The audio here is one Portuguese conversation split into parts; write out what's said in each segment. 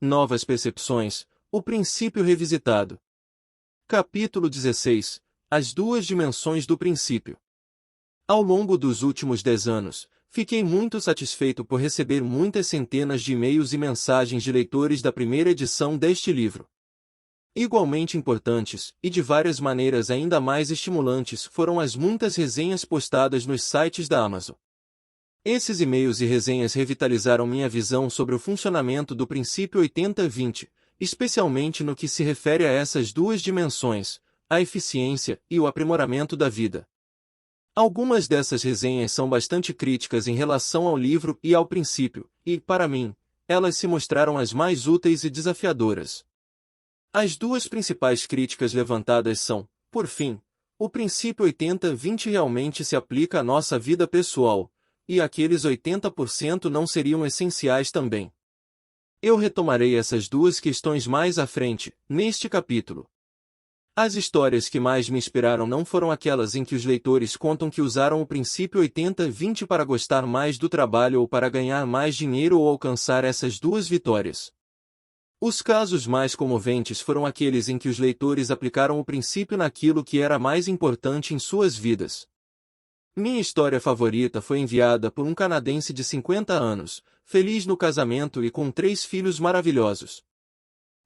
Novas percepções, o princípio revisitado. Capítulo 16. As duas dimensões do princípio. Ao longo dos últimos 10 anos, fiquei muito satisfeito por receber muitas centenas de e-mails e mensagens de leitores da primeira edição deste livro. Igualmente importantes, e de várias maneiras ainda mais estimulantes, foram as muitas resenhas postadas nos sites da Amazon. Esses e-mails e resenhas revitalizaram minha visão sobre o funcionamento do princípio 80-20, especialmente no que se refere a essas duas dimensões, a eficiência e o aprimoramento da vida. Algumas dessas resenhas são bastante críticas em relação ao livro e ao princípio, e, para mim, elas se mostraram as mais úteis e desafiadoras. As duas principais críticas levantadas são, por fim, o princípio 80-20 realmente se aplica à nossa vida pessoal, e aqueles 80% não seriam essenciais também. Eu retomarei essas duas questões mais à frente, neste capítulo. As histórias que mais me inspiraram não foram aquelas em que os leitores contam que usaram o princípio 80-20 para gostar mais do trabalho ou para ganhar mais dinheiro ou alcançar essas duas vitórias. Os casos mais comoventes foram aqueles em que os leitores aplicaram o princípio naquilo que era mais importante em suas vidas. Minha história favorita foi enviada por um canadense de 50 anos, feliz no casamento e com 3 filhos maravilhosos.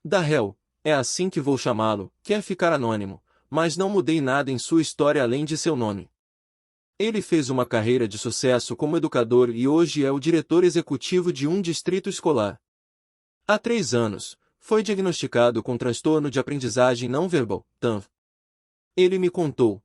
Darrell, é assim que vou chamá-lo, quer ficar anônimo, mas não mudei nada em sua história além de seu nome. Ele fez uma carreira de sucesso como educador e hoje é o diretor executivo de um distrito escolar. Há 3 anos, foi diagnosticado com transtorno de aprendizagem não verbal, TANV. Ele me contou.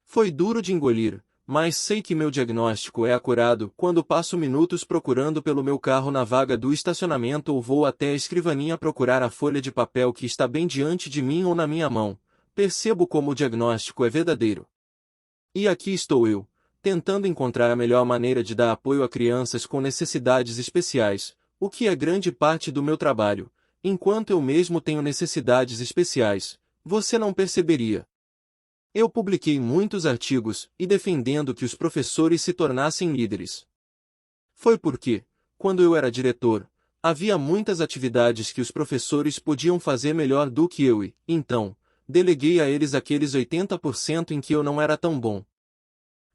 Foi duro de engolir, mas sei que meu diagnóstico é acurado quando passo minutos procurando pelo meu carro na vaga do estacionamento ou vou até a escrivaninha procurar a folha de papel que está bem diante de mim ou na minha mão. Percebo como o diagnóstico é verdadeiro. E aqui estou eu, tentando encontrar a melhor maneira de dar apoio a crianças com necessidades especiais, o que é grande parte do meu trabalho, enquanto eu mesmo tenho necessidades especiais, você não perceberia. Eu publiquei muitos artigos e defendendo que os professores se tornassem líderes. Foi porque, quando eu era diretor, havia muitas atividades que os professores podiam fazer melhor do que eu e, então, deleguei a eles aqueles 80% em que eu não era tão bom.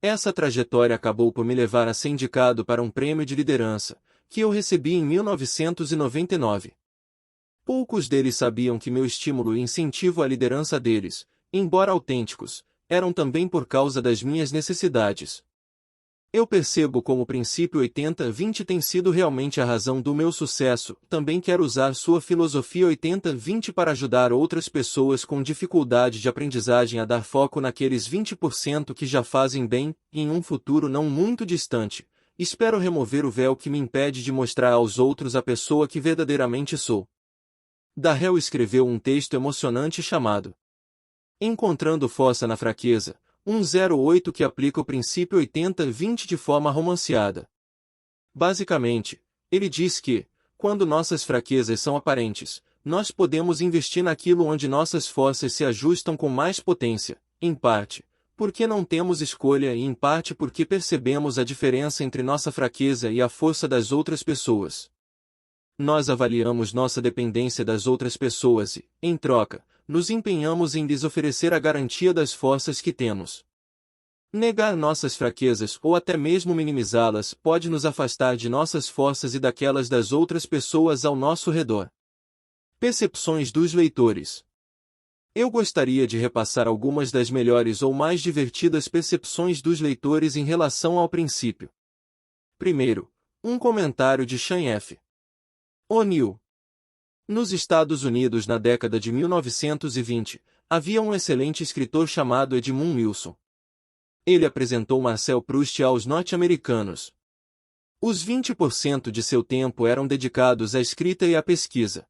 Essa trajetória acabou por me levar a ser indicado para um prêmio de liderança, que eu recebi em 1999. Poucos deles sabiam que meu estímulo e incentivo à liderança deles, embora autênticos, eram também por causa das minhas necessidades. Eu percebo como o princípio 80-20 tem sido realmente a razão do meu sucesso. Também quero usar sua filosofia 80-20 para ajudar outras pessoas com dificuldade de aprendizagem a dar foco naqueles 20% que já fazem bem, e em um futuro não muito distante. Espero remover o véu que me impede de mostrar aos outros a pessoa que verdadeiramente sou. Darrell escreveu um texto emocionante chamado Encontrando Força na Fraqueza, 108 que aplica o princípio 80-20 de forma romanceada. Basicamente, ele diz que, quando nossas fraquezas são aparentes, nós podemos investir naquilo onde nossas forças se ajustam com mais potência, em parte, porque não temos escolha e em parte porque percebemos a diferença entre nossa fraqueza e a força das outras pessoas. Nós avaliamos nossa dependência das outras pessoas e, em troca, nos empenhamos em lhes oferecer a garantia das forças que temos. Negar nossas fraquezas ou até mesmo minimizá-las pode nos afastar de nossas forças e daquelas das outras pessoas ao nosso redor. Percepções dos leitores. Eu gostaria de repassar algumas das melhores ou mais divertidas percepções dos leitores em relação ao princípio. Primeiro, um comentário de Sean F. O'Neill. Nos Estados Unidos na década de 1920, havia um excelente escritor chamado Edmund Wilson. Ele apresentou Marcel Proust aos norte-americanos. Os 20% de seu tempo eram dedicados à escrita e à pesquisa.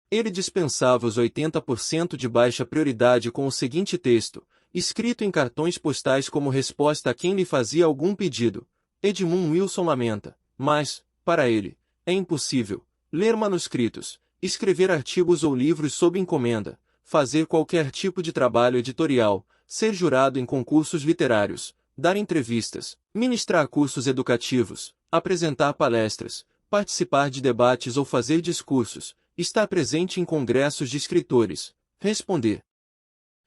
Ele dispensava os 80% de baixa prioridade com o seguinte texto, escrito em cartões postais como resposta a quem lhe fazia algum pedido. Edmund Wilson lamenta, mas, para ele, é impossível ler manuscritos, escrever artigos ou livros sob encomenda, fazer qualquer tipo de trabalho editorial, ser jurado em concursos literários, dar entrevistas, ministrar cursos educativos, apresentar palestras, participar de debates ou fazer discursos, estar presente em congressos de escritores, responder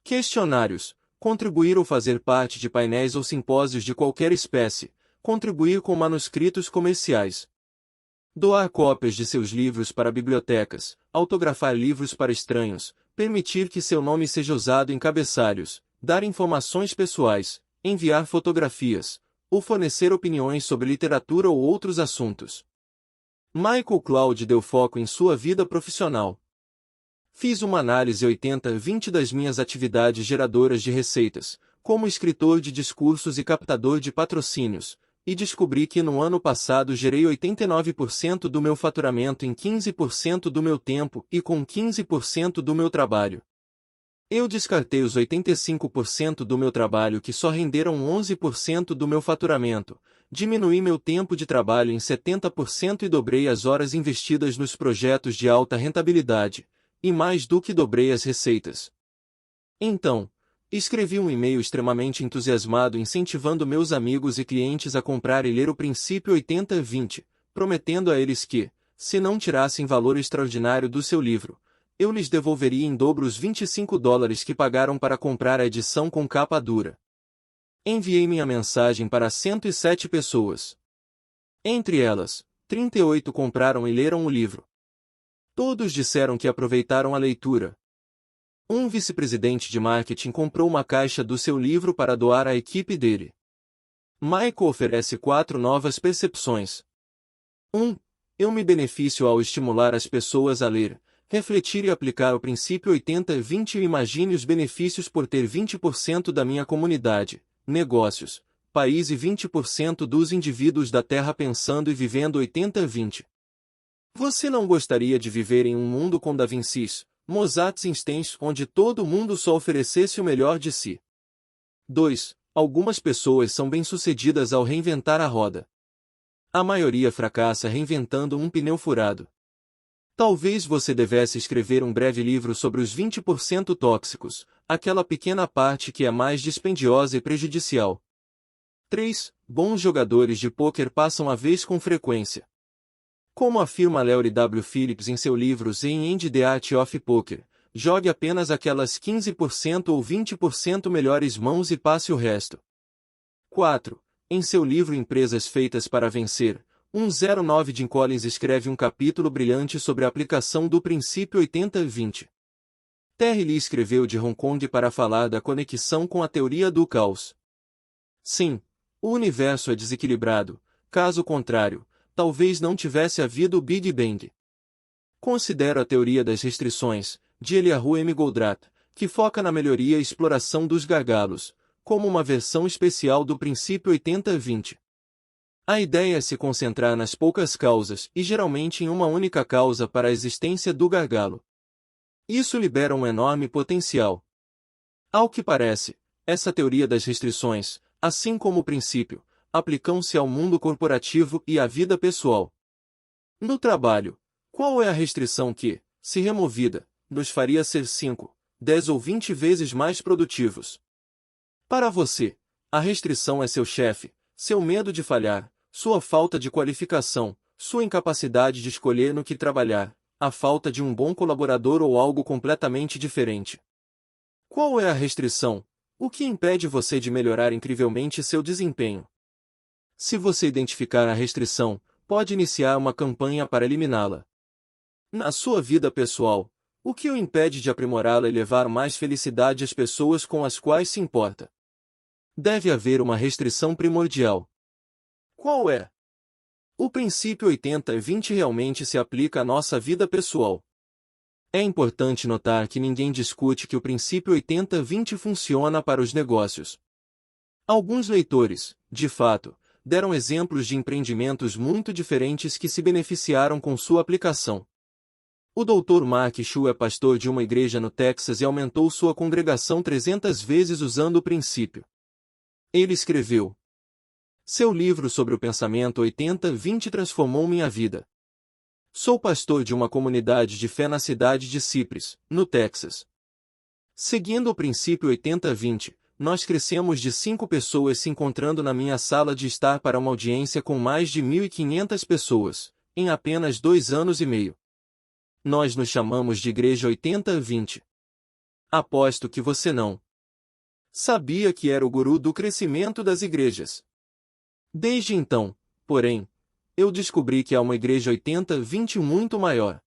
questionários, contribuir ou fazer parte de painéis ou simpósios de qualquer espécie, contribuir com manuscritos comerciais, doar cópias de seus livros para bibliotecas, autografar livros para estranhos, permitir que seu nome seja usado em cabeçalhos, dar informações pessoais, enviar fotografias, ou fornecer opiniões sobre literatura ou outros assuntos. Michael Cloud deu foco em sua vida profissional. Fiz uma análise 80-20 das minhas atividades geradoras de receitas, como escritor de discursos e captador de patrocínios, e descobri que no ano passado gerei 89% do meu faturamento em 15% do meu tempo e com 15% do meu trabalho. Eu descartei os 85% do meu trabalho que só renderam 11% do meu faturamento, diminuí meu tempo de trabalho em 70% e dobrei as horas investidas nos projetos de alta rentabilidade, e mais do que dobrei as receitas. Então, escrevi um e-mail extremamente entusiasmado incentivando meus amigos e clientes a comprar e ler o princípio 80-20, prometendo a eles que, se não tirassem valor extraordinário do seu livro, eu lhes devolveria em dobro os $25 que pagaram para comprar a edição com capa dura. Enviei minha mensagem para 107 pessoas. Entre elas, 38 compraram e leram o livro. Todos disseram que aproveitaram a leitura. Um vice-presidente de marketing comprou uma caixa do seu livro para doar à equipe dele. Michael oferece 4 novas percepções. 1. Eu me beneficio ao estimular as pessoas a ler, refletir e aplicar o princípio 80-20 e imagine os benefícios por ter 20% da minha comunidade, negócios, país e 20% dos indivíduos da Terra pensando e vivendo 80-20. Você não gostaria de viver em um mundo com Da Vincis, Mozart e Einstein onde todo mundo só oferecesse o melhor de si? 2. Algumas pessoas são bem-sucedidas ao reinventar a roda. A maioria fracassa reinventando um pneu furado. Talvez você devesse escrever um breve livro sobre os 20% tóxicos, aquela pequena parte que é mais dispendiosa e prejudicial. 3. Bons jogadores de pôquer passam a vez com frequência. Como afirma Larry W. Phillips em seu livro Zen and the Art of Poker, jogue apenas aquelas 15% ou 20% melhores mãos e passe o resto. 4. Em seu livro Empresas Feitas para Vencer, 109 Jim Collins escreve um capítulo brilhante sobre a aplicação do princípio 80-20. Terry Lee escreveu de Hong Kong para falar da conexão com a teoria do caos. Sim, o universo é desequilibrado, caso contrário, talvez não tivesse havido o Big Bang. Considero a teoria das restrições, de Eliyahu M. Goldratt, que foca na melhoria e exploração dos gargalos, como uma versão especial do princípio 80-20. A ideia é se concentrar nas poucas causas e geralmente em uma única causa para a existência do gargalo. Isso libera um enorme potencial. Ao que parece, essa teoria das restrições, assim como o princípio, aplicam-se ao mundo corporativo e à vida pessoal. No trabalho, qual é a restrição que, se removida, nos faria ser 5, 10 ou 20 vezes mais produtivos? Para você, a restrição é seu chefe, seu medo de falhar, sua falta de qualificação, sua incapacidade de escolher no que trabalhar, a falta de um bom colaborador ou algo completamente diferente. Qual é a restrição? O que impede você de melhorar incrivelmente seu desempenho? Se você identificar a restrição, pode iniciar uma campanha para eliminá-la. Na sua vida pessoal, o que o impede de aprimorá-la e levar mais felicidade às pessoas com as quais se importa? Deve haver uma restrição primordial. Qual é? O princípio 80-20 realmente se aplica à nossa vida pessoal. É importante notar que ninguém discute que o princípio 80-20 funciona para os negócios. Alguns leitores, de fato, deram exemplos de empreendimentos muito diferentes que se beneficiaram com sua aplicação. O Dr. Mark Shu é pastor de uma igreja no Texas e aumentou sua congregação 300 vezes usando o princípio. Ele escreveu: seu livro sobre o pensamento 80-20 transformou minha vida. Sou pastor de uma comunidade de fé na cidade de Cypress, no Texas. Seguindo o princípio 80-20, nós crescemos de 5 pessoas se encontrando na minha sala de estar para uma audiência com mais de 1.500 pessoas, em apenas 2 anos e meio. Nós nos chamamos de Igreja 80-20. Aposto que você não sabia que era o guru do crescimento das igrejas. Desde então, porém, eu descobri que há uma Igreja 80-20 muito maior.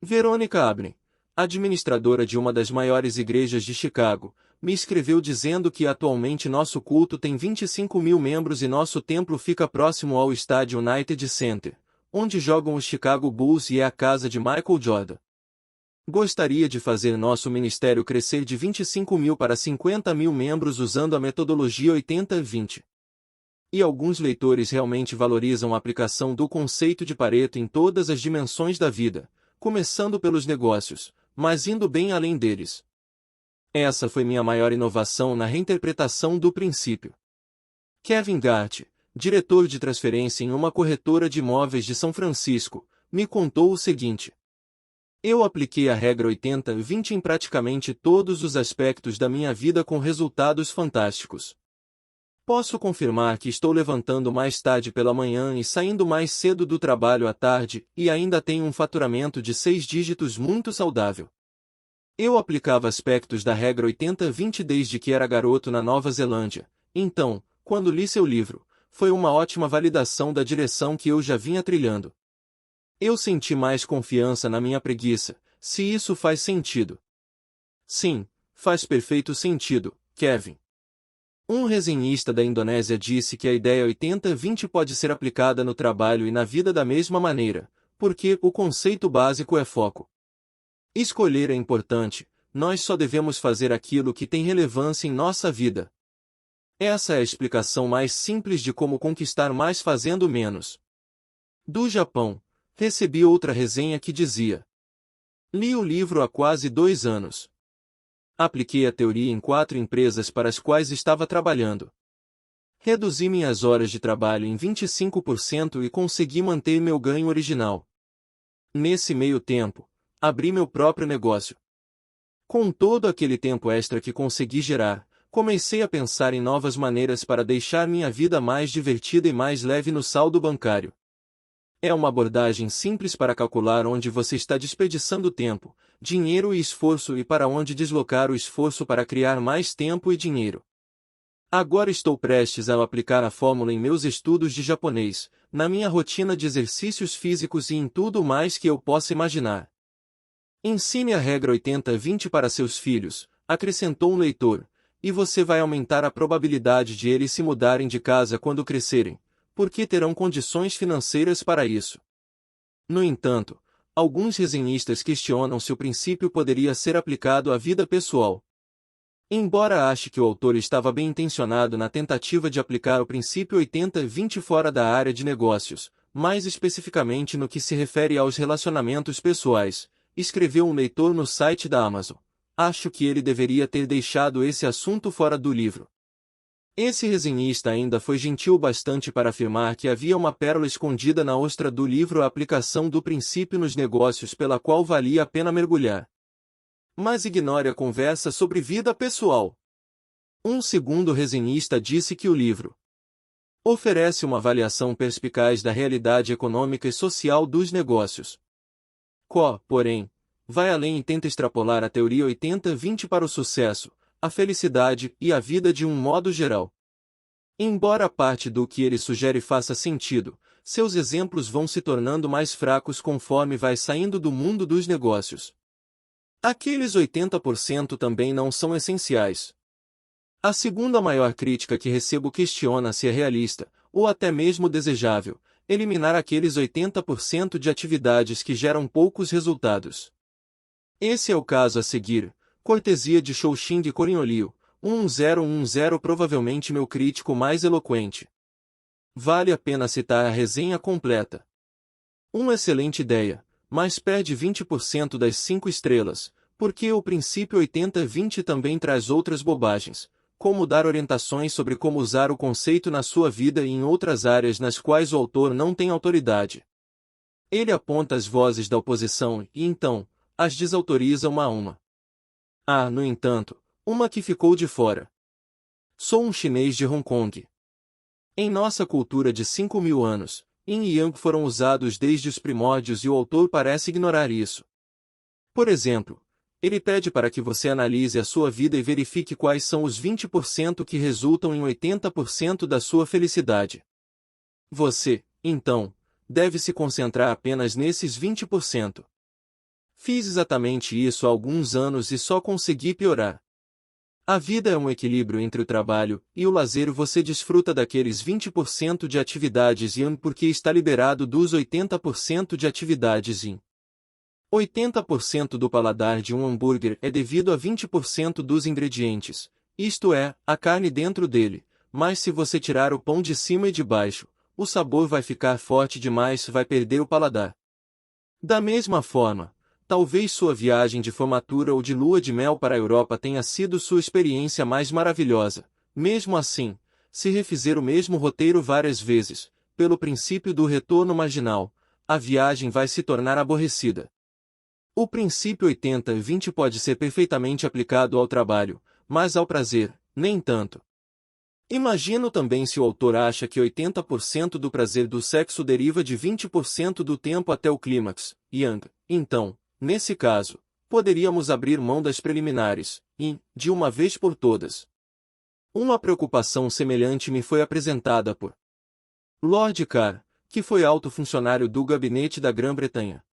Verônica Abney, administradora de uma das maiores igrejas de Chicago, me escreveu dizendo que atualmente nosso culto tem 25 mil membros e nosso templo fica próximo ao estádio United Center, onde jogam os Chicago Bulls e é a casa de Michael Jordan. Gostaria de fazer nosso ministério crescer de 25 mil para 50 mil membros usando a metodologia 80-20. E alguns leitores realmente valorizam a aplicação do conceito de Pareto em todas as dimensões da vida, começando pelos negócios, mas indo bem além deles. Essa foi minha maior inovação na reinterpretação do princípio. Kevin Gart, diretor de transferência em uma corretora de imóveis de São Francisco, me contou o seguinte: eu apliquei a regra 80-20 em praticamente todos os aspectos da minha vida com resultados fantásticos. Posso confirmar que estou levantando mais tarde pela manhã e saindo mais cedo do trabalho à tarde, e ainda tenho um faturamento de 6 dígitos muito saudável. Eu aplicava aspectos da regra 80-20 desde que era garoto na Nova Zelândia, então, quando li seu livro, foi uma ótima validação da direção que eu já vinha trilhando. Eu senti mais confiança na minha preguiça, se isso faz sentido. Sim, faz perfeito sentido, Kevin. Um resenhista da Indonésia disse que a ideia 80-20 pode ser aplicada no trabalho e na vida da mesma maneira, porque o conceito básico é foco. Escolher é importante, nós só devemos fazer aquilo que tem relevância em nossa vida. Essa é a explicação mais simples de como conquistar mais fazendo menos. Do Japão, recebi outra resenha que dizia: li o livro há quase 2 anos. Apliquei a teoria em 4 empresas para as quais estava trabalhando. Reduzi minhas horas de trabalho em 25% e consegui manter meu ganho original. Nesse meio tempo, abri meu próprio negócio. Com todo aquele tempo extra que consegui gerar, comecei a pensar em novas maneiras para deixar minha vida mais divertida e mais leve no saldo bancário. É uma abordagem simples para calcular onde você está desperdiçando tempo, dinheiro e esforço e para onde deslocar o esforço para criar mais tempo e dinheiro. Agora estou prestes a aplicar a fórmula em meus estudos de japonês, na minha rotina de exercícios físicos e em tudo mais que eu possa imaginar. Ensine a regra 80-20 para seus filhos, acrescentou um leitor, e você vai aumentar a probabilidade de eles se mudarem de casa quando crescerem, porque terão condições financeiras para isso. No entanto, alguns resenhistas questionam se o princípio poderia ser aplicado à vida pessoal. Embora ache que o autor estava bem intencionado na tentativa de aplicar o princípio 80-20 fora da área de negócios, mais especificamente no que se refere aos relacionamentos pessoais, escreveu um leitor no site da Amazon: acho que ele deveria ter deixado esse assunto fora do livro. Esse resenhista ainda foi gentil bastante para afirmar que havia uma pérola escondida na ostra do livro A Aplicação do Princípio nos Negócios pela qual valia a pena mergulhar. Mas ignore a conversa sobre vida pessoal. Um segundo resenhista disse que o livro oferece uma avaliação perspicaz da realidade econômica e social dos negócios. Porém, vai além e tenta extrapolar a teoria 80-20 para o sucesso, a felicidade e a vida de um modo geral. Embora parte do que ele sugere faça sentido, seus exemplos vão se tornando mais fracos conforme vai saindo do mundo dos negócios. Aqueles 80% também não são essenciais. A segunda maior crítica que recebo questiona se é realista, ou até mesmo desejável, eliminar aqueles 80% de atividades que geram poucos resultados. Esse é o caso a seguir. Cortesia de Shouxing de Cornholio, 1010, provavelmente meu crítico mais eloquente. Vale a pena citar a resenha completa. Uma excelente ideia, mas perde 20% das 5 estrelas, porque o princípio 80-20 também traz outras bobagens, como dar orientações sobre como usar o conceito na sua vida e em outras áreas nas quais o autor não tem autoridade. Ele aponta as vozes da oposição e, então, as desautoriza uma a uma. Há, no entanto, uma que ficou de fora. Sou um chinês de Hong Kong. Em nossa cultura de 5.000 anos, yin e yang foram usados desde os primórdios e o autor parece ignorar isso. Por exemplo, ele pede para que você analise a sua vida e verifique quais são os 20% que resultam em 80% da sua felicidade. Você, então, deve se concentrar apenas nesses 20%. Fiz exatamente isso há alguns anos e só consegui piorar. A vida é um equilíbrio entre o trabalho e o lazer. Você desfruta daqueles 20% de atividades yang porque está liberado dos 80% de atividades yin. 80% do paladar de um hambúrguer é devido a 20% dos ingredientes, isto é, a carne dentro dele, mas se você tirar o pão de cima e de baixo, o sabor vai ficar forte demais e vai perder o paladar. Da mesma forma, talvez sua viagem de formatura ou de lua de mel para a Europa tenha sido sua experiência mais maravilhosa. Mesmo assim, se refizer o mesmo roteiro várias vezes, pelo princípio do retorno marginal, a viagem vai se tornar aborrecida. O princípio 80-20 pode ser perfeitamente aplicado ao trabalho, mas ao prazer, nem tanto. Imagino também se o autor acha que 80% do prazer do sexo deriva de 20% do tempo até o clímax, yang. Então, nesse caso, poderíamos abrir mão das preliminares, yin, de uma vez por todas. Uma preocupação semelhante me foi apresentada por Lord Carr, que foi alto funcionário do gabinete da Grã-Bretanha.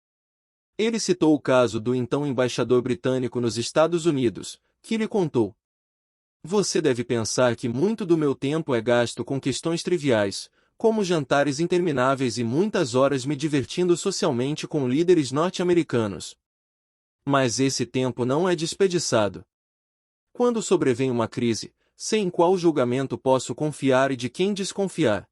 Ele citou o caso do então embaixador britânico nos Estados Unidos, que lhe contou: "Você deve pensar que muito do meu tempo é gasto com questões triviais, como jantares intermináveis e muitas horas me divertindo socialmente com líderes norte-americanos. Mas esse tempo não é desperdiçado. Quando sobrevém uma crise, sei em qual julgamento posso confiar e de quem desconfiar.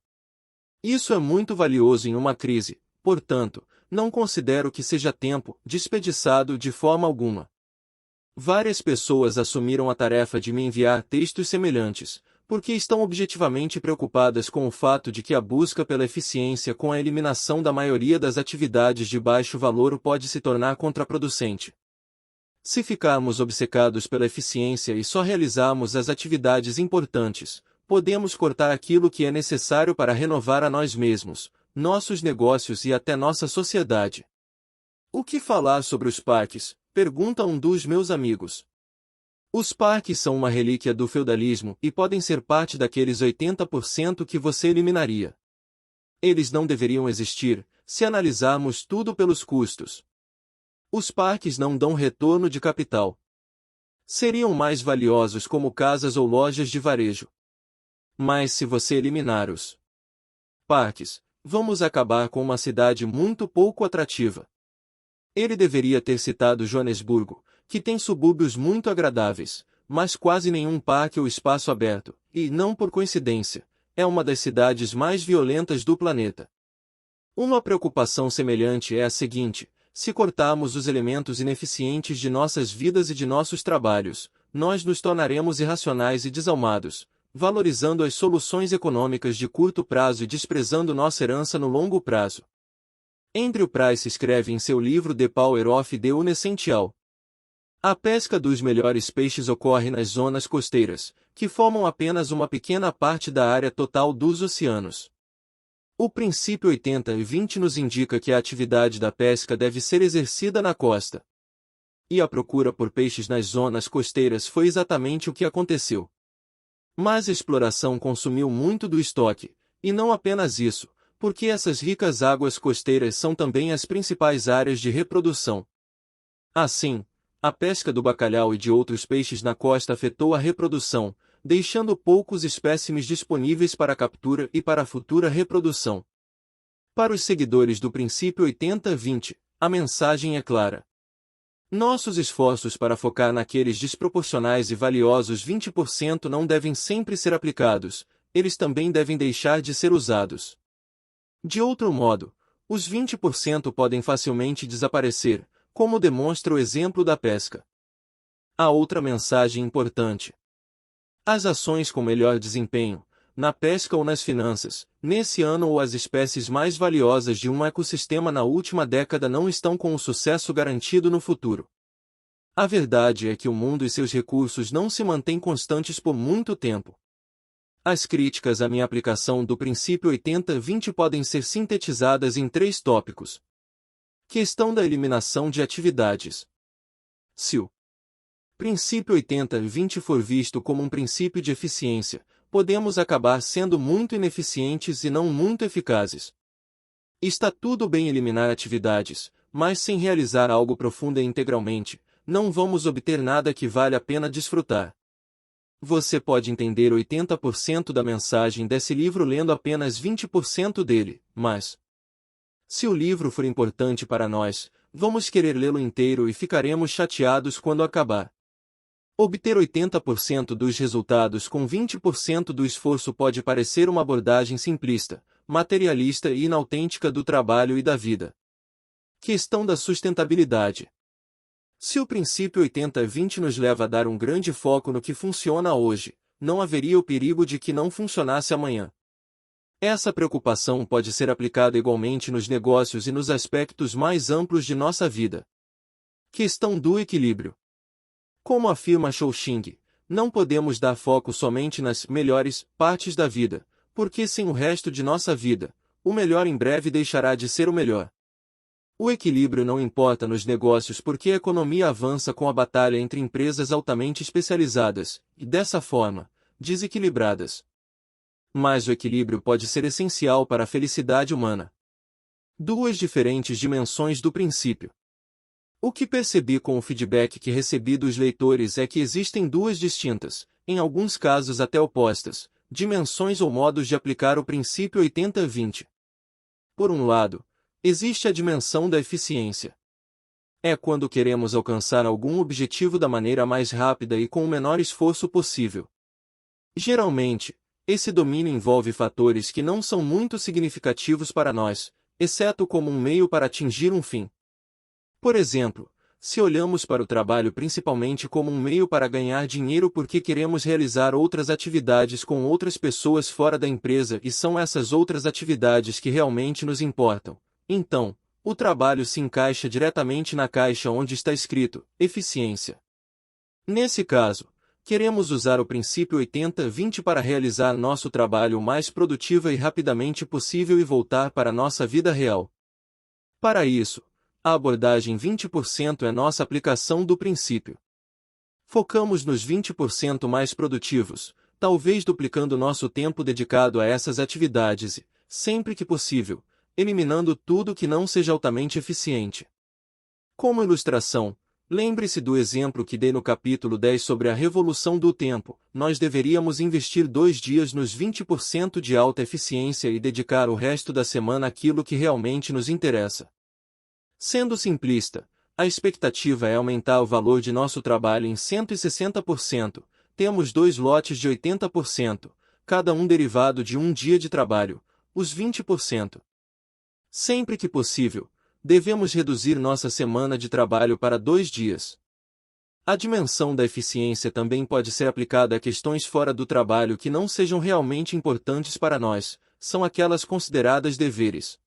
Isso é muito valioso em uma crise, portanto, não considero que seja tempo desperdiçado de forma alguma." Várias pessoas assumiram a tarefa de me enviar textos semelhantes, porque estão objetivamente preocupadas com o fato de que a busca pela eficiência com a eliminação da maioria das atividades de baixo valor pode se tornar contraproducente. Se ficarmos obcecados pela eficiência e só realizarmos as atividades importantes, podemos cortar aquilo que é necessário para renovar a nós mesmos, nossos negócios e até nossa sociedade. "O que falar sobre os parques?", pergunta um dos meus amigos. Os parques são uma relíquia do feudalismo e podem ser parte daqueles 80% que você eliminaria. Eles não deveriam existir, se analisarmos tudo pelos custos. Os parques não dão retorno de capital. Seriam mais valiosos como casas ou lojas de varejo. Mas se você eliminar os parques, vamos acabar com uma cidade muito pouco atrativa. Ele deveria ter citado Joanesburgo, que tem subúrbios muito agradáveis, mas quase nenhum parque ou espaço aberto, e, não por coincidência, é uma das cidades mais violentas do planeta. Uma preocupação semelhante é a seguinte: se cortarmos os elementos ineficientes de nossas vidas e de nossos trabalhos, nós nos tornaremos irracionais e desalmados, valorizando as soluções econômicas de curto prazo e desprezando nossa herança no longo prazo. Andrew Price escreve em seu livro The Power of the Unessential: "A pesca dos melhores peixes ocorre nas zonas costeiras, que formam apenas uma pequena parte da área total dos oceanos." O princípio 80-20 nos indica que a atividade da pesca deve ser exercida na costa. E a procura por peixes nas zonas costeiras foi exatamente o que aconteceu. Mas a exploração consumiu muito do estoque, e não apenas isso, porque essas ricas águas costeiras são também as principais áreas de reprodução. Assim, a pesca do bacalhau e de outros peixes na costa afetou a reprodução, deixando poucos espécimes disponíveis para captura e para a futura reprodução. Para os seguidores do princípio 80-20, a mensagem é clara. Nossos esforços para focar naqueles desproporcionais e valiosos 20% não devem sempre ser aplicados, eles também devem deixar de ser usados. De outro modo, os 20% podem facilmente desaparecer, como demonstra o exemplo da pesca. Há outra mensagem importante. As ações com melhor desempenho, na pesca ou nas finanças, nesse ano ou as espécies mais valiosas de um ecossistema na última década não estão com o sucesso garantido no futuro. A verdade é que o mundo e seus recursos não se mantêm constantes por muito tempo. As críticas à minha aplicação do princípio 80-20 podem ser sintetizadas em 3 tópicos. Questão da eliminação de atividades. Se o princípio 80-20 for visto como um princípio de eficiência, podemos acabar sendo muito ineficientes e não muito eficazes. Está tudo bem eliminar atividades, mas sem realizar algo profundo e integralmente, não vamos obter nada que vale a pena desfrutar. Você pode entender 80% da mensagem desse livro lendo apenas 20% dele, mas se o livro for importante para nós, vamos querer lê-lo inteiro e ficaremos chateados quando acabar. Obter 80% dos resultados com 20% do esforço pode parecer uma abordagem simplista, materialista e inautêntica do trabalho e da vida. Questão da sustentabilidade. Se o princípio 80-20 nos leva a dar um grande foco no que funciona hoje, não haveria o perigo de que não funcionasse amanhã. Essa preocupação pode ser aplicada igualmente nos negócios e nos aspectos mais amplos de nossa vida. Questão do equilíbrio. Como afirma Shou-Shing, não podemos dar foco somente nas melhores partes da vida, porque sem o resto de nossa vida, o melhor em breve deixará de ser o melhor. O equilíbrio não importa nos negócios porque a economia avança com a batalha entre empresas altamente especializadas, e dessa forma, desequilibradas. Mas o equilíbrio pode ser essencial para a felicidade humana. 2 diferentes dimensões do princípio. O que percebi com o feedback que recebi dos leitores é que existem 2 distintas, em alguns casos até opostas, dimensões ou modos de aplicar o princípio 80-20. Por um lado, existe a dimensão da eficiência. É quando queremos alcançar algum objetivo da maneira mais rápida e com o menor esforço possível. Geralmente, esse domínio envolve fatores que não são muito significativos para nós, exceto como um meio para atingir um fim. Por exemplo, se olhamos para o trabalho principalmente como um meio para ganhar dinheiro porque queremos realizar outras atividades com outras pessoas fora da empresa e são essas outras atividades que realmente nos importam, então, o trabalho se encaixa diretamente na caixa onde está escrito eficiência. Nesse caso, queremos usar o princípio 80-20 para realizar nosso trabalho o mais produtiva e rapidamente possível e voltar para nossa vida real. Para isso, a abordagem 20% é nossa aplicação do princípio. Focamos nos 20% mais produtivos, talvez duplicando nosso tempo dedicado a essas atividades e, sempre que possível, eliminando tudo que não seja altamente eficiente. Como ilustração, lembre-se do exemplo que dei no capítulo 10 sobre a revolução do tempo. Nós deveríamos investir 2 dias nos 20% de alta eficiência e dedicar o resto da semana àquilo que realmente nos interessa. Sendo simplista, a expectativa é aumentar o valor de nosso trabalho em 160%. Temos 2 lotes de 80%, cada um derivado de um dia de trabalho, os 20%. Sempre que possível, devemos reduzir nossa semana de trabalho para 2 dias. A dimensão da eficiência também pode ser aplicada a questões fora do trabalho que não sejam realmente importantes para nós, são aquelas consideradas deveres.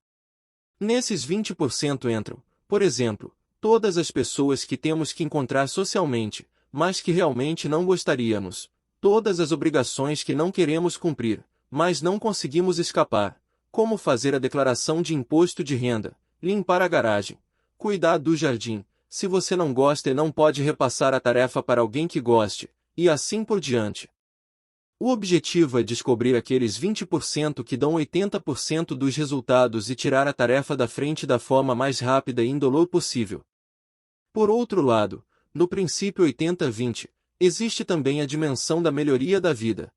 Nesses 20% entram, por exemplo, todas as pessoas que temos que encontrar socialmente, mas que realmente não gostaríamos, todas as obrigações que não queremos cumprir, mas não conseguimos escapar, como fazer a declaração de imposto de renda, limpar a garagem, cuidar do jardim, se você não gosta e não pode repassar a tarefa para alguém que goste, e assim por diante. O objetivo é descobrir aqueles 20% que dão 80% dos resultados e tirar a tarefa da frente da forma mais rápida e indolor possível. Por outro lado, no princípio 80-20, existe também a dimensão da melhoria da vida.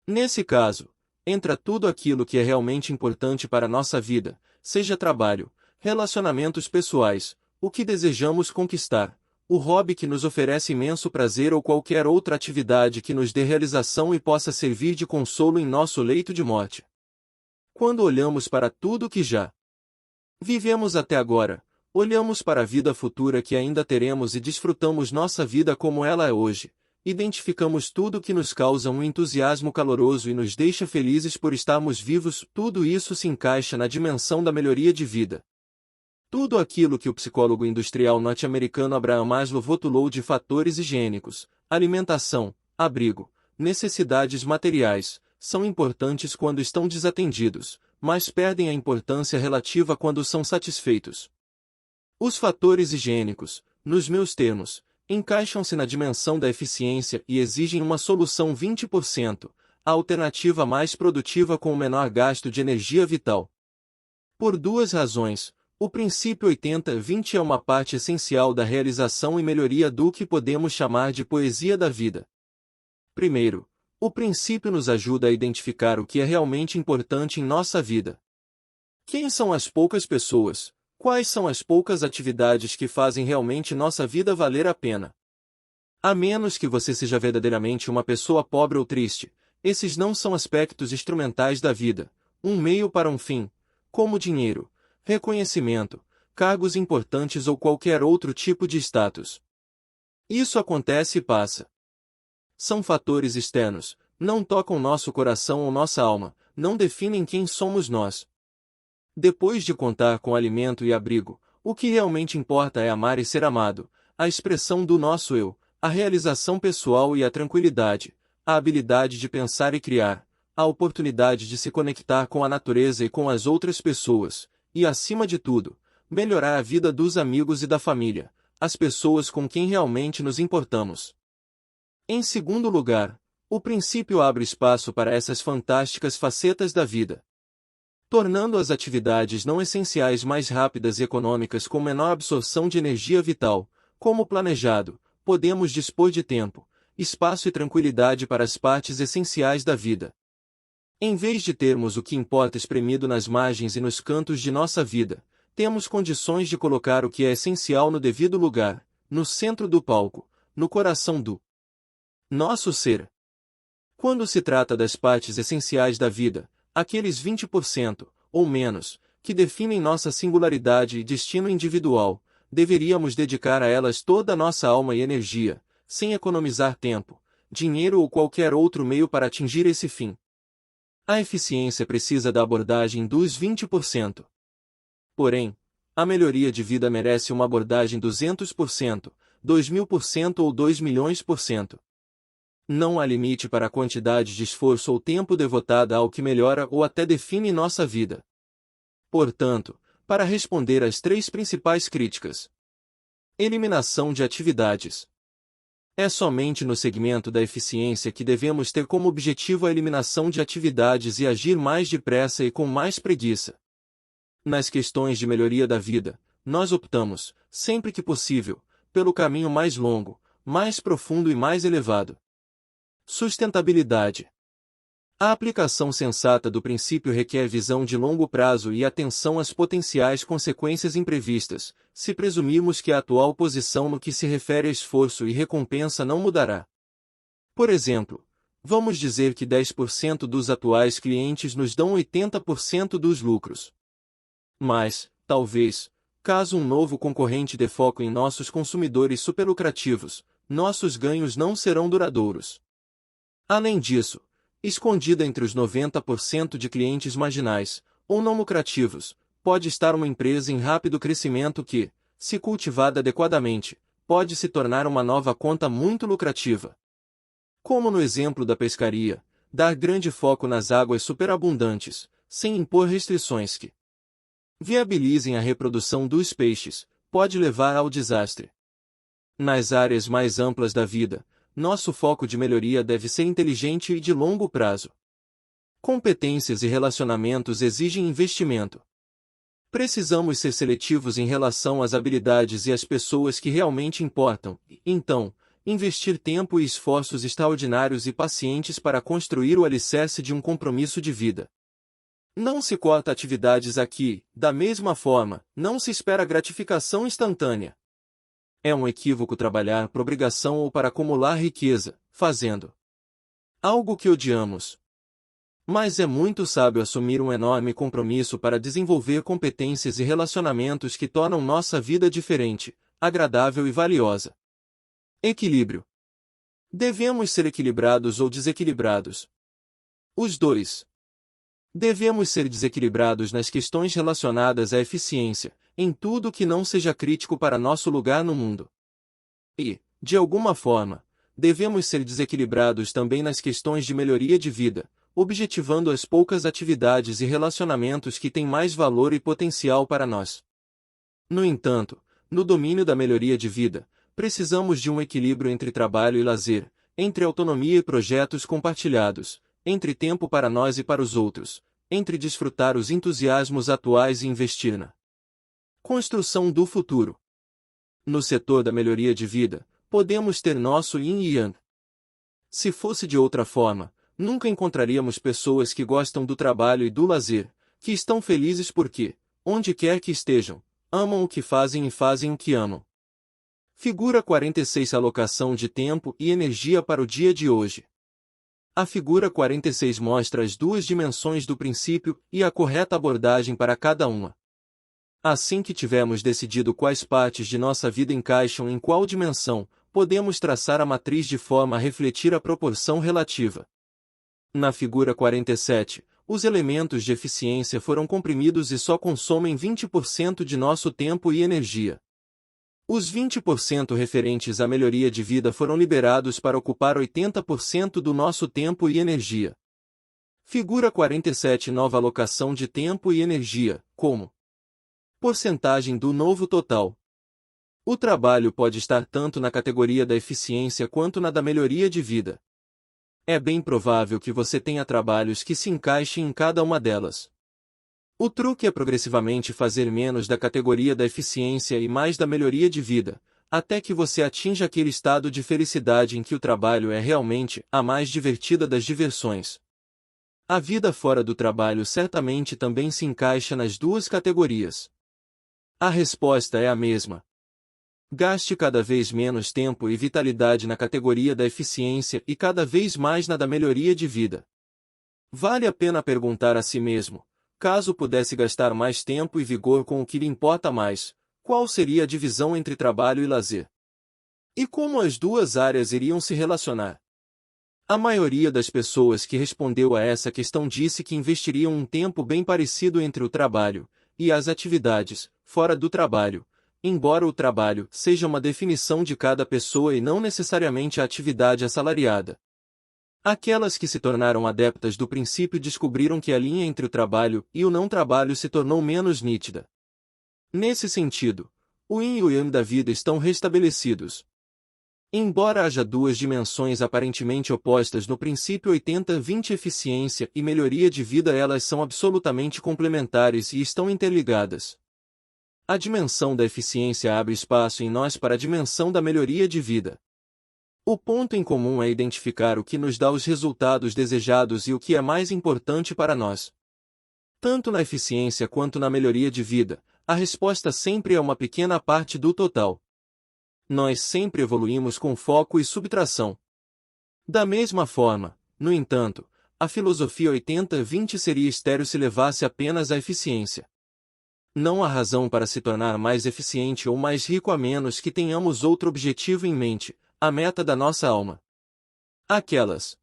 Nesse caso, entra tudo aquilo que é realmente importante para nossa vida, seja trabalho, relacionamentos pessoais, o que desejamos conquistar, o hobby que nos oferece imenso prazer ou qualquer outra atividade que nos dê realização e possa servir de consolo em nosso leito de morte. Quando olhamos para tudo que já vivemos até agora, olhamos para a vida futura que ainda teremos e desfrutamos nossa vida como ela é hoje, identificamos tudo que nos causa um entusiasmo caloroso e nos deixa felizes por estarmos vivos, tudo isso se encaixa na dimensão da melhoria de vida. Tudo aquilo que o psicólogo industrial norte-americano Abraham Maslow rotulou de fatores higiênicos, alimentação, abrigo, necessidades materiais, são importantes quando estão desatendidos, mas perdem a importância relativa quando são satisfeitos. Os fatores higiênicos, nos meus termos, encaixam-se na dimensão da eficiência e exigem uma solução 20%, a alternativa mais produtiva com o menor gasto de energia vital. Por duas razões, o princípio 80-20 é uma parte essencial da realização e melhoria do que podemos chamar de poesia da vida. Primeiro, o princípio nos ajuda a identificar o que é realmente importante em nossa vida. Quem são as poucas pessoas? Quais são as poucas atividades que fazem realmente nossa vida valer a pena? A menos que você seja verdadeiramente uma pessoa pobre ou triste, esses não são aspectos instrumentais da vida, um meio para um fim, como dinheiro, reconhecimento, cargos importantes ou qualquer outro tipo de status. Isso acontece e passa. São fatores externos, não tocam nosso coração ou nossa alma, não definem quem somos nós. Depois de contar com alimento e abrigo, o que realmente importa é amar e ser amado, a expressão do nosso eu, a realização pessoal e a tranquilidade, a habilidade de pensar e criar, a oportunidade de se conectar com a natureza e com as outras pessoas, e, acima de tudo, melhorar a vida dos amigos e da família, as pessoas com quem realmente nos importamos. Em segundo lugar, o princípio abre espaço para essas fantásticas facetas da vida, tornando as atividades não essenciais mais rápidas e econômicas com menor absorção de energia vital. Como planejado, podemos dispor de tempo, espaço e tranquilidade para as partes essenciais da vida. Em vez de termos o que importa espremido nas margens e nos cantos de nossa vida, temos condições de colocar o que é essencial no devido lugar, no centro do palco, no coração do nosso ser. Quando se trata das partes essenciais da vida, aqueles 20%, ou menos, que definem nossa singularidade e destino individual, deveríamos dedicar a elas toda a nossa alma e energia, sem economizar tempo, dinheiro ou qualquer outro meio para atingir esse fim. A eficiência precisa da abordagem dos 20%. Porém, a melhoria de vida merece uma abordagem 200%, 2000% ou 2 milhões%. Não há limite para a quantidade de esforço ou tempo devotada ao que melhora ou até define nossa vida. Portanto, para responder às três principais críticas: eliminação de atividades. É somente no segmento da eficiência que devemos ter como objetivo a eliminação de atividades e agir mais depressa e com mais preguiça. Nas questões de melhoria da vida, nós optamos, sempre que possível, pelo caminho mais longo, mais profundo e mais elevado. Sustentabilidade. A aplicação sensata do princípio requer visão de longo prazo e atenção às potenciais consequências imprevistas, se presumirmos que a atual posição no que se refere a esforço e recompensa não mudará. Por exemplo, vamos dizer que 10% dos atuais clientes nos dão 80% dos lucros. Mas, talvez, caso um novo concorrente dê foco em nossos consumidores superlucrativos, nossos ganhos não serão duradouros. Além disso, escondida entre os 90% de clientes marginais, ou não lucrativos, pode estar uma empresa em rápido crescimento que, se cultivada adequadamente, pode se tornar uma nova conta muito lucrativa. Como no exemplo da pescaria, dar grande foco nas águas superabundantes, sem impor restrições que viabilizem a reprodução dos peixes, pode levar ao desastre. Nas áreas mais amplas da vida, nosso foco de melhoria deve ser inteligente e de longo prazo. Competências e relacionamentos exigem investimento. Precisamos ser seletivos em relação às habilidades e às pessoas que realmente importam, então, investir tempo e esforços extraordinários e pacientes para construir o alicerce de um compromisso de vida. Não se corta atividades aqui, da mesma forma, não se espera gratificação instantânea. É um equívoco trabalhar por obrigação ou para acumular riqueza, fazendo algo que odiamos. Mas é muito sábio assumir um enorme compromisso para desenvolver competências e relacionamentos que tornam nossa vida diferente, agradável e valiosa. Equilíbrio. Devemos ser equilibrados ou desequilibrados? Os dois. Devemos ser desequilibrados nas questões relacionadas à eficiência, em tudo que não seja crítico para nosso lugar no mundo. E, de alguma forma, devemos ser desequilibrados também nas questões de melhoria de vida, objetivando as poucas atividades e relacionamentos que têm mais valor e potencial para nós. No entanto, no domínio da melhoria de vida, precisamos de um equilíbrio entre trabalho e lazer, entre autonomia e projetos compartilhados, entre tempo para nós e para os outros, entre desfrutar os entusiasmos atuais e investir na construção do futuro. No setor da melhoria de vida, podemos ter nosso yin e yang. Se fosse de outra forma, nunca encontraríamos pessoas que gostam do trabalho e do lazer, que estão felizes porque, onde quer que estejam, amam o que fazem e fazem o que amam. Figura 46. Alocação de tempo e energia para o dia de hoje. A figura 46 mostra as duas dimensões do princípio e a correta abordagem para cada uma. Assim que tivermos decidido quais partes de nossa vida encaixam em qual dimensão, podemos traçar a matriz de forma a refletir a proporção relativa. Na figura 47, os elementos de eficiência foram comprimidos e só consomem 20% de nosso tempo e energia. Os 20% referentes à melhoria de vida foram liberados para ocupar 80% do nosso tempo e energia. Figura 47. Nova alocação de tempo e energia, como porcentagem do novo total. O trabalho pode estar tanto na categoria da eficiência quanto na da melhoria de vida. É bem provável que você tenha trabalhos que se encaixem em cada uma delas. O truque é progressivamente fazer menos da categoria da eficiência e mais da melhoria de vida, até que você atinja aquele estado de felicidade em que o trabalho é realmente a mais divertida das diversões. A vida fora do trabalho certamente também se encaixa nas duas categorias. A resposta é a mesma. Gaste cada vez menos tempo e vitalidade na categoria da eficiência e cada vez mais na da melhoria de vida. Vale a pena perguntar a si mesmo, caso pudesse gastar mais tempo e vigor com o que lhe importa mais, qual seria a divisão entre trabalho e lazer? E como as duas áreas iriam se relacionar? A maioria das pessoas que respondeu a essa questão disse que investiriam um tempo bem parecido entre o trabalho e as atividades fora do trabalho, embora o trabalho seja uma definição de cada pessoa e não necessariamente a atividade assalariada. Aquelas que se tornaram adeptas do princípio descobriram que a linha entre o trabalho e o não trabalho se tornou menos nítida. Nesse sentido, o yin e o yang da vida estão restabelecidos. Embora haja duas dimensões aparentemente opostas no princípio 80-20 eficiência e melhoria de vida, elas são absolutamente complementares e estão interligadas. A dimensão da eficiência abre espaço em nós para a dimensão da melhoria de vida. O ponto em comum é identificar o que nos dá os resultados desejados e o que é mais importante para nós. Tanto na eficiência quanto na melhoria de vida, a resposta sempre é uma pequena parte do total. Nós sempre evoluímos com foco e subtração. Da mesma forma, no entanto, a filosofia 80-20 seria estéril se levasse apenas à eficiência. Não há razão para se tornar mais eficiente ou mais rico a menos que tenhamos outro objetivo em mente, a meta da nossa alma. Aquelas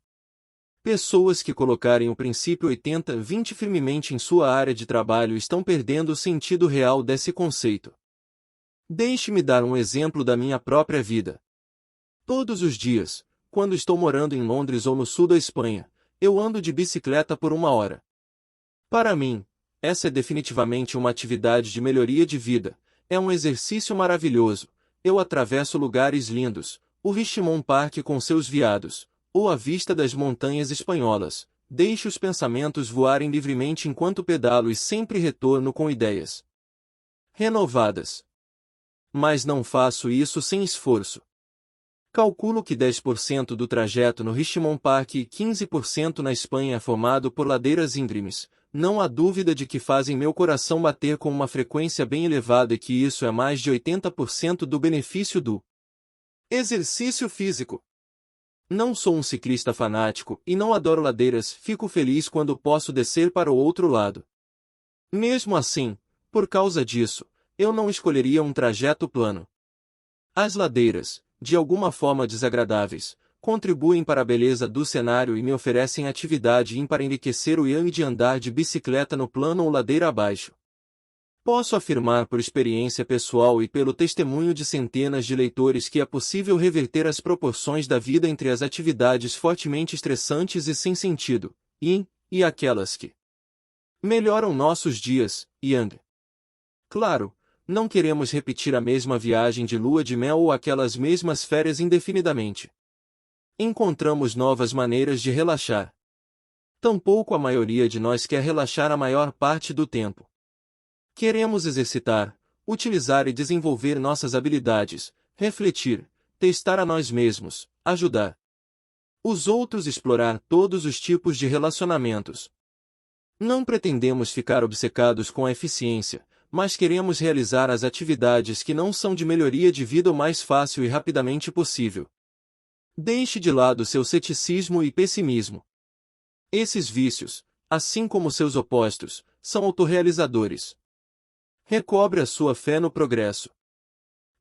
pessoas que colocarem o princípio 80-20 firmemente em sua área de trabalho estão perdendo o sentido real desse conceito. Deixe-me dar um exemplo da minha própria vida. Todos os dias, quando estou morando em Londres ou no sul da Espanha, eu ando de bicicleta por 1 hora. Para mim, essa é definitivamente uma atividade de melhoria de vida, é um exercício maravilhoso. Eu atravesso lugares lindos, o Richmond Park com seus veados, ou a vista das montanhas espanholas, deixo os pensamentos voarem livremente enquanto pedalo e sempre retorno com ideias renovadas. Mas não faço isso sem esforço. Calculo que 10% do trajeto no Richmond Park e 15% na Espanha é formado por ladeiras íngremes. Não há dúvida de que fazem meu coração bater com uma frequência bem elevada e que isso é mais de 80% do benefício do exercício físico. Não sou um ciclista fanático e não adoro ladeiras, fico feliz quando posso descer para o outro lado. Mesmo assim, por causa disso, eu não escolheria um trajeto plano. As ladeiras, de alguma forma desagradáveis, contribuem para a beleza do cenário e me oferecem atividade para enriquecer o yang de andar de bicicleta no plano ou ladeira abaixo. Posso afirmar por experiência pessoal e pelo testemunho de centenas de leitores que é possível reverter as proporções da vida entre as atividades fortemente estressantes e sem sentido, yin, e aquelas que melhoram nossos dias, yang. Claro, não queremos repetir a mesma viagem de lua de mel ou aquelas mesmas férias indefinidamente. Encontramos novas maneiras de relaxar. Tampouco a maioria de nós quer relaxar a maior parte do tempo. Queremos exercitar, utilizar e desenvolver nossas habilidades, refletir, testar a nós mesmos, ajudar os outros e explorar todos os tipos de relacionamentos. Não pretendemos ficar obcecados com a eficiência, mas queremos realizar as atividades que não são de melhoria de vida o mais fácil e rapidamente possível. Deixe de lado seu ceticismo e pessimismo. Esses vícios, assim como seus opostos, são autorrealizadores. Recobre a sua fé no progresso.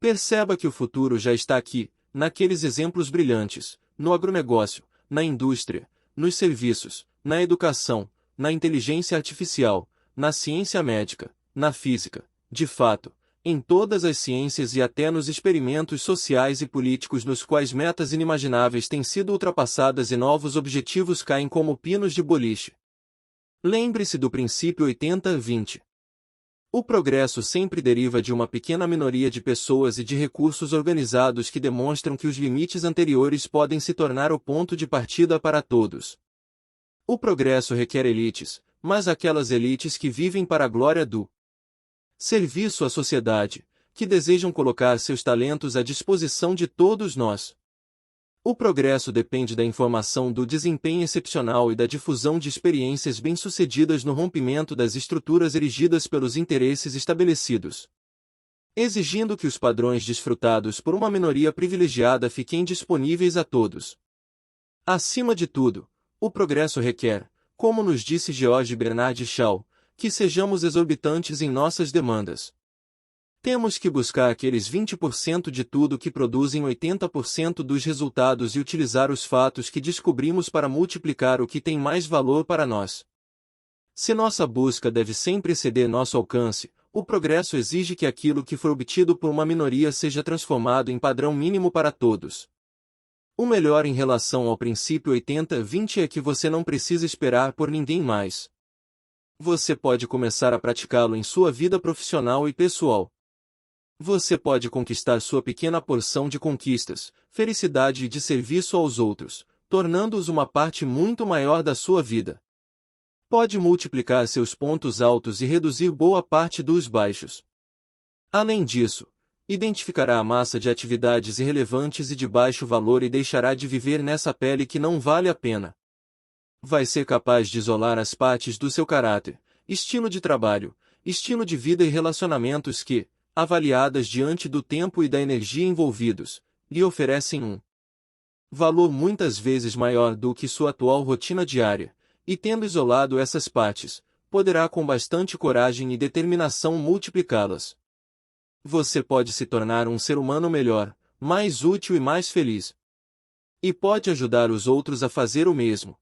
Perceba que o futuro já está aqui, naqueles exemplos brilhantes, no agronegócio, na indústria, nos serviços, na educação, na inteligência artificial, na ciência médica, na física, de fato, em todas as ciências e até nos experimentos sociais e políticos nos quais metas inimagináveis têm sido ultrapassadas e novos objetivos caem como pinos de boliche. Lembre-se do princípio 80-20. O progresso sempre deriva de uma pequena minoria de pessoas e de recursos organizados que demonstram que os limites anteriores podem se tornar o ponto de partida para todos. O progresso requer elites, mas aquelas elites que vivem para a glória do serviço à sociedade, que desejam colocar seus talentos à disposição de todos nós. O progresso depende da informação, do desempenho excepcional e da difusão de experiências bem-sucedidas no rompimento das estruturas erigidas pelos interesses estabelecidos, exigindo que os padrões desfrutados por uma minoria privilegiada fiquem disponíveis a todos. Acima de tudo, o progresso requer, como nos disse George Bernard Shaw, que sejamos exorbitantes em nossas demandas. Temos que buscar aqueles 20% de tudo que produzem 80% dos resultados e utilizar os fatos que descobrimos para multiplicar o que tem mais valor para nós. Se nossa busca deve sempre exceder nosso alcance, o progresso exige que aquilo que for obtido por uma minoria seja transformado em padrão mínimo para todos. O melhor em relação ao princípio 80-20 é que você não precisa esperar por ninguém mais. Você pode começar a praticá-lo em sua vida profissional e pessoal. Você pode conquistar sua pequena porção de conquistas, felicidade e de serviço aos outros, tornando-os uma parte muito maior da sua vida. Pode multiplicar seus pontos altos e reduzir boa parte dos baixos. Além disso, identificará a massa de atividades irrelevantes e de baixo valor e deixará de viver nessa pele que não vale a pena. Vai ser capaz de isolar as partes do seu caráter, estilo de trabalho, estilo de vida e relacionamentos que, avaliadas diante do tempo e da energia envolvidos, lhe oferecem um valor muitas vezes maior do que sua atual rotina diária, e tendo isolado essas partes, poderá com bastante coragem e determinação multiplicá-las. Você pode se tornar um ser humano melhor, mais útil e mais feliz. E pode ajudar os outros a fazer o mesmo.